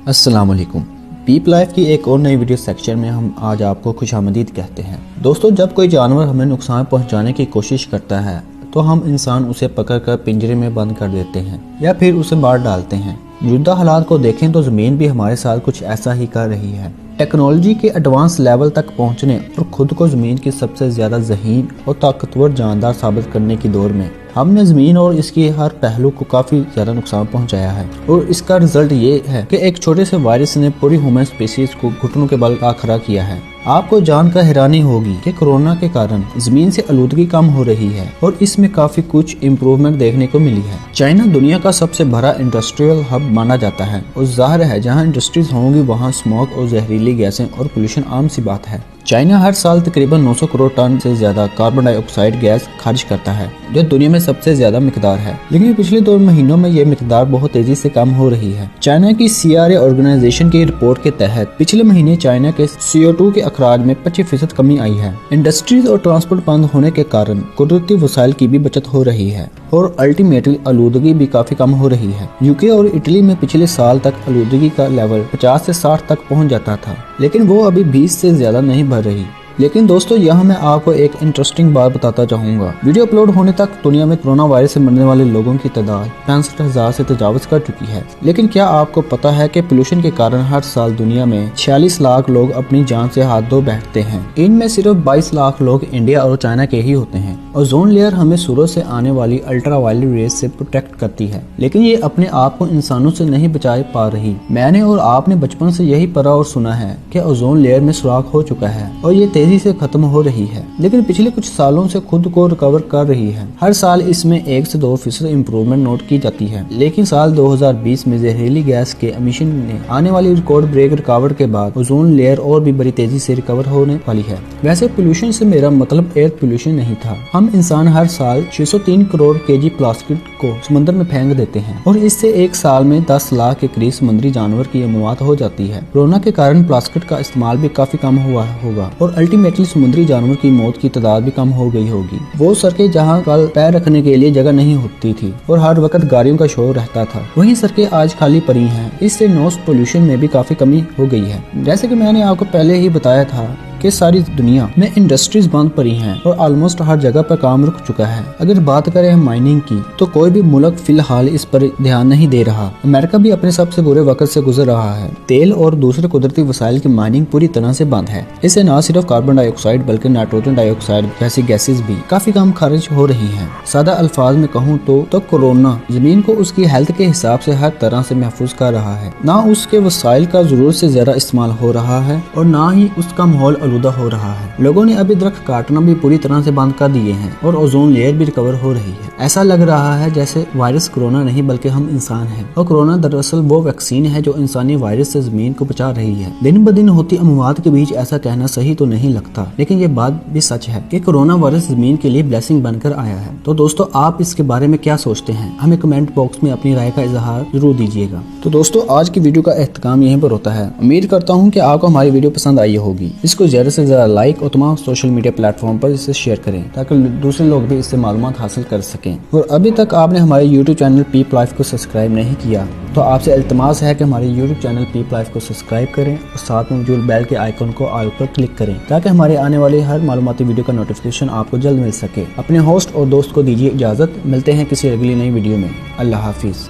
अस्सलाम वालेकुम। पीप लाइफ की एक और नई वीडियो सेक्शन में हम आज आपको खुशामदीद कहते हैं। दोस्तों, जब कोई जानवर हमें नुकसान पहुंचाने की कोशिश करता है तो हम इंसान उसे पकड़कर पिंजरे में बंद कर देते हैं या फिर उसे मार डालते हैं। मौजूदा हालात को देखें तो ज़मीन भी हमारे साथ कुछ ऐसा ही कर रही है। टेक्नोलॉजी के एडवांस लेवल तक पहुंचने और खुद को ज़मीन की सबसे ज़्यादा ज़हीन और ताकतवर जानदार साबित करने की दौर में हमने ज़मीन और इसके हर पहलू को काफ़ी ज़्यादा नुकसान पहुंचाया है। और इसका रिजल्ट ये है कि एक छोटे से वायरस ने पूरी ह्यूमन स्पीसीज को घुटनों के बल खड़ा किया है। आपको जानकर हैरानी होगी कि कोरोना के कारण ज़मीन से आलूदगी कम हो रही है और इसमें काफ़ी कुछ इम्प्रूवमेंट देखने को मिली है। चाइना दुनिया का सबसे बड़ा इंडस्ट्रियल हब माना जाता है और जाहिर है जहाँ इंडस्ट्रीज होंगी वहाँ स्मोक और जहरीली गैसें और पोल्यूशन आम सी बात है। चाइना हर साल तकरीबन 900 करोड़ टन से ज्यादा कार्बन डाइऑक्साइड गैस खारिज करता है, जो दुनिया में सबसे ज्यादा मिकदार है। लेकिन पिछले 2 महीनों में ये मिकदार बहुत तेजी से कम हो रही है। चाइना की CRA ऑर्गेनाइजेशन की रिपोर्ट के तहत पिछले महीने चाइना के CO2 के अखराज में 25% कमी आई है। इंडस्ट्रीज और ट्रांसपोर्ट बंद होने के कारण कुदरती वसाइल की भी बचत हो रही है और अल्टीमेटली आलूदगी भी काफी कम हो रही है। UK और इटली में पिछले साल तक आलूदगी का लेवल 50 से 60 तक पहुँच जाता था, लेकिन वो अभी 20 से ज्यादा नहीं रही। लेकिन दोस्तों, यहाँ मैं आपको एक इंटरेस्टिंग बात बताता चाहूंगा। वीडियो अपलोड होने तक दुनिया में कोरोना वायरस से मरने वाले लोगों की तादाद 65,000 से तजावज कर चुकी है। लेकिन क्या आपको पता है कि पोल्यूशन के कारण हर साल दुनिया में 46 लाख लोग अपनी जान से हाथ धो बैठते हैं। इनमें सिर्फ 22 लाख लोग इंडिया और चाइना के ही होते हैं। ओजोन लेयर हमें सूरज से आने वाली अल्ट्रावायलेट रेज से प्रोटेक्ट करती है, लेकिन ये अपने आप को इंसानों से नहीं बचा पा रही। मैंने और आपने बचपन से यही पढ़ा और सुना है कि ओजोन लेयर में सुराख हो चुका है और ये तेजी से खत्म हो रही है, लेकिन पिछले कुछ सालों से खुद को रिकवर कर रही है। हर साल इसमें 1 से 2% इम्प्रूवमेंट नोट की जाती है, लेकिन साल 2020 में जहरीली गैस के एमिशन ने आने वाली रिकॉर्ड ब्रेक रिकवर के बाद ओजोन लेयर और भी बड़ी तेजी से रिकवर होने वाली है। वैसे पोल्यूशन से मेरा मतलब एयर पोल्यूशन नहीं था। हम इंसान हर साल 603 करोड़ केजी प्लास्टिक को समुद्र में फेंक देते हैं और इससे एक साल में 10 लाख के करीब समुद्री जानवर की मौत हो जाती है। कोरोना के कारण प्लास्टिक का इस्तेमाल भी काफी कम हुआ होगा और अल्टीमेटली समुद्री जानवर की मौत की तादाद भी कम हो गई होगी। वो सड़कें जहाँ कल पैर रखने के लिए जगह नहीं होती थी और हर वक्त गाड़ियों का शोर रहता था, वहीं सड़कें आज खाली पड़ी हैं। इससे नॉइस पोल्यूशन में भी काफी कमी हो गई है। जैसे कि मैंने आपको पहले ही बताया था कि सारी दुनिया में इंडस्ट्रीज बंद पड़ी हैं और ऑलमोस्ट हर जगह पर काम रुक चुका है। अगर बात करें हम माइनिंग की तो कोई भी मुल्क फिलहाल इस पर ध्यान नहीं दे रहा। अमेरिका भी अपने सबसे बुरे वक्त से गुजर रहा है। तेल और दूसरे कुदरती वसाइल की माइनिंग पूरी तरह से बंद है। इससे न सिर्फ कार्बन डाइऑक्साइड बल्कि नाइट्रोजन डाइऑक्साइड जैसी गैसेज भी काफी कम खारिज हो रही है। सादा अल्फाज में कहूँ तो कोरोना जमीन को उसकी हेल्थ के हिसाब से हर तरह से महफूज कर रहा है। ना उसके वसाइल का जरूरत से ज्यादा इस्तेमाल हो रहा है और ना ही उसका माहौल आलूदा हो रहा है। लोगों ने अभी दरख्त काटना भी पूरी तरह से बंद कर दिए हैं और ओजोन लेयर भी रिकवर हो रही है। ऐसा लग रहा है जैसे वायरस कोरोना नहीं बल्कि हम इंसान हैं और कोरोना दरअसल वो वैक्सीन है जो इंसानी वायरस से जमीन को बचा रही है। दिन ब दिन होती अमवात के बीच ऐसा कहना सही तो नहीं लगता, लेकिन ये बात भी सच है कि कोरोना वायरस जमीन के लिए ब्लेसिंग बनकर आया है। तो दोस्तों, आप इसके बारे में क्या सोचते हैं? हमें कमेंट बॉक्स में अपनी राय का इजहार जरूर दीजिएगा। तो दोस्तों, आज की वीडियो का एहतमाम यहीं पर होता है। उम्मीद करता हूँ कि आपको हमारी वीडियो पसंद आई होगी। इसको ज्यादा से ज्यादा लाइक और तमाम सोशल मीडिया प्लेटफॉर्म पर इसे शेयर करें ताकि दूसरे लोग भी इससे मालूमात हासिल कर सकें। और अभी तक आपने हमारे YouTube चैनल पीप लाइफ को सब्सक्राइब नहीं किया तो आपसे इल्तिमास है कि हमारे YouTube चैनल पीप लाइफ को सब्सक्राइब करें और साथ में मौजूद बेल के आइकन को ऑल पर क्लिक करें ताकि हमारे आने वाली हर मालूमाती वीडियो का नोटिफिकेशन आपको जल्द मिल सके। अपने होस्ट और दोस्त को दीजिए इजाजत। मिलते हैं किसी अगली नई वीडियो में। अल्लाह हाफिज।